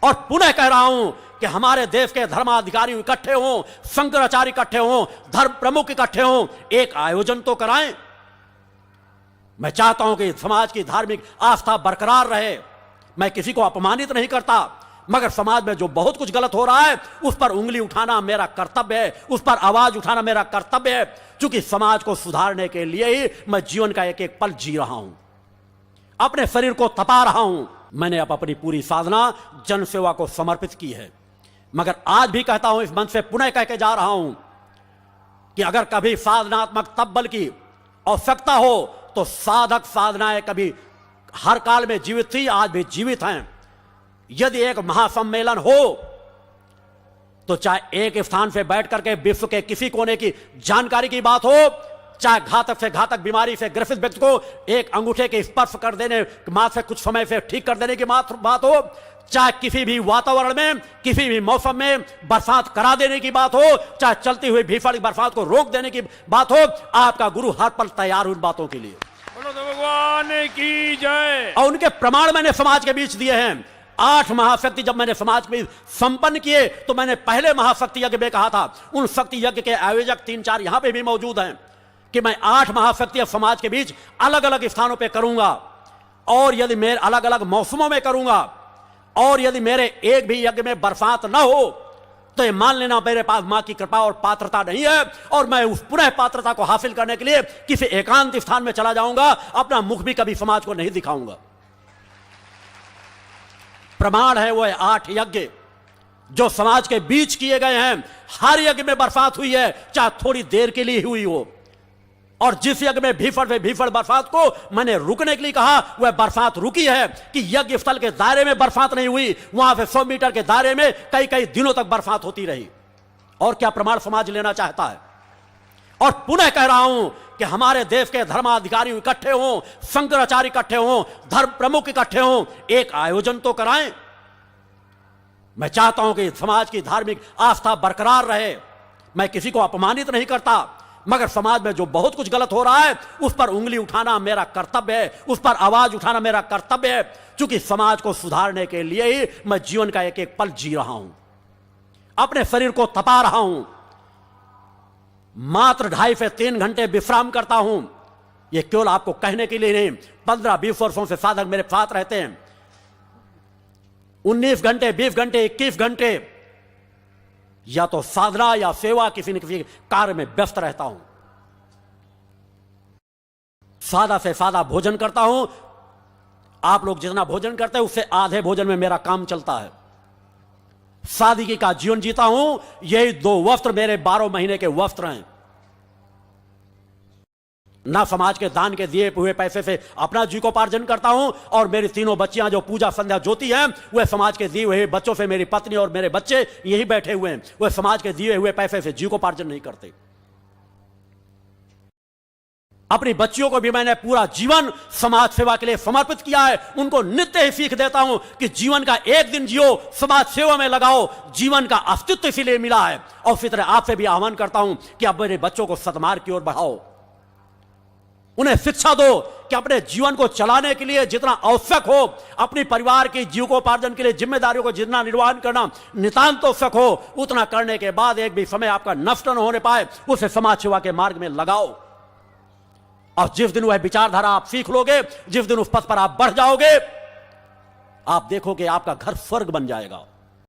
और पुनः कह रहा हूं कि हमारे देश के धर्माधिकारी इकट्ठे हों, शंकराचार्य इकट्ठे हों, धर्म प्रमुख इकट्ठे हों, एक आयोजन तो कराएं। मैं चाहता हूं कि समाज की धार्मिक आस्था बरकरार रहे। मैं किसी को अपमानित नहीं करता, मगर समाज में जो बहुत कुछ गलत हो रहा है उस पर उंगली उठाना मेरा कर्तव्य है, उस पर आवाज उठाना मेरा कर्तव्य है, क्योंकि समाज को सुधारने के लिए ही मैं जीवन का एक एक पल जी रहा हूं, अपने शरीर को तपा रहा हूं। मैंने अब अपनी पूरी साधना जनसेवा को समर्पित की है, मगर आज भी कहता हूं, इस मंच से पुनः कह के जा रहा हूं कि अगर कभी साधनात्मक तब्बल की आवश्यकता हो तो साधक साधनाएं कभी हर काल में जीवित थी, आज भी जीवित हैं। यदि एक महासम्मेलन हो तो चाहे एक स्थान से बैठ करके विश्व के किसी कोने की जानकारी की बात हो, चाहे घातक से घातक बीमारी से ग्रसित व्यक्ति को एक अंगूठे के स्पर्श कर देने मात्र से कुछ समय से ठीक कर देने की बात हो, चाहे किसी भी वातावरण में किसी भी मौसम में बरसात करा देने की बात हो, चाहे चलती हुई भीषण बरसात को रोक देने की बात हो, आपका गुरु हर पल तैयार हुई बातों के लिए। बोलो तो भगवान की जय। और उनके प्रमाण मैंने समाज के बीच दिए हैं। 8 महाशक्ति जब मैंने समाज में संपन्न किए तो मैंने पहले महाशक्ति यज्ञ में कहा था, उन शक्ति यज्ञ के आयोजक 3-4 यहां पे भी मौजूद हैं, कि मैं 8 महाशक्ति समाज के बीच अलग अलग स्थानों पे करूंगा, और यदि मेरे अलग अलग मौसमों में करूंगा, और यदि मेरे एक भी यज्ञ में बरसात न हो तो ये मान लेना मेरे पास मां की कृपा और पात्रता नहीं है, और मैं उस पुनः पात्रता को हासिल करने के लिए किसी एकांत स्थान में चला जाऊंगा, अपना मुख भी कभी समाज को नहीं दिखाऊंगा। प्रमाण है वो 8 यज्ञ जो समाज के बीच किए गए हैं। हर यज्ञ में बरसात हुई है, चाहे थोड़ी देर के लिए हुई हो, और जिस यज्ञ में भीषण बरसात को मैंने रुकने के लिए कहा, वह बरसात रुकी है कि यज्ञ स्थल के दायरे में बरसात नहीं हुई, वहां से 100 मीटर के दायरे में कई कई दिनों तक बरसात होती रही। और क्या प्रमाण समाज लेना चाहता है? और पुनः कह रहा हूं कि हमारे देश के धर्माधिकारी इकट्ठे हों, शंकराचार्य इकट्ठे हों, धर्म प्रमुख इकट्ठे हों, एक आयोजन तो कराएं। मैं चाहता हूं कि समाज की धार्मिक आस्था बरकरार रहे। मैं किसी को अपमानित नहीं करता, मगर समाज में जो बहुत कुछ गलत हो रहा है उस पर उंगली उठाना मेरा कर्तव्य है, उस पर आवाज उठाना मेरा कर्तव्य है, क्योंकि समाज को सुधारने के लिए ही मैं जीवन का एक एक पल जी रहा हूं, अपने शरीर को तपा रहा हूं। मात्र 2.5 से 3 घंटे विश्राम करता हूं। यह केवल आपको कहने के लिए नहीं, 15-20 वर्षों से साधक मेरे साथ रहते हैं। 19 घंटे, 20 घंटे, 21 घंटे या तो साधना या सेवा किसी न किसी कार्य में व्यस्त रहता हूं। सादा से सादा भोजन करता हूं। आप लोग जितना भोजन करते हैं उससे आधे भोजन में मेरा काम चलता है। सादगी का जीवन जीता हूं। यही 2 वस्त्र मेरे 12 महीने के वस्त्र हैं। ना समाज के दान के दिए हुए पैसे से अपना जीविकोपार्जन करता हूं, और मेरी 3 बच्चियां जो पूजा संध्या ज्योति हैं, वह समाज के दिए हुए बच्चों से, मेरी पत्नी और मेरे बच्चे यही बैठे हुए हैं, वह समाज के दिए हुए पैसे से जीविकोपार्जन नहीं करते। अपनी बच्चियों को भी मैंने पूरा जीवन समाज सेवा के लिए समर्पित किया है। उनको नित्य ही सीख देता हूं कि जीवन का एक दिन जियो, समाज सेवा में लगाओ। जीवन का अस्तित्व इसीलिए मिला है। और इसी तरह आपसे भी आह्वान करता हूं कि अब मेरे बच्चों को सद्मार्ग की ओर बढ़ाओ, उन्हें शिक्षा दो कि अपने जीवन को चलाने के लिए जितना आवश्यक हो, अपनी परिवार की जीविकोपार्जन के लिए जिम्मेदारियों को जितना निर्वहन करना नितांत आवश्यक हो, उतना करने के बाद एक भी समय आपका नष्ट न होने पाए, उसे समाज सेवा के मार्ग में लगाओ। और जिस दिन वह विचारधारा आप सीख लोगे, जिस दिन उस पथ पर आप बढ़ जाओगे, आप देखोगे आपका घर स्वर्ग बन जाएगा।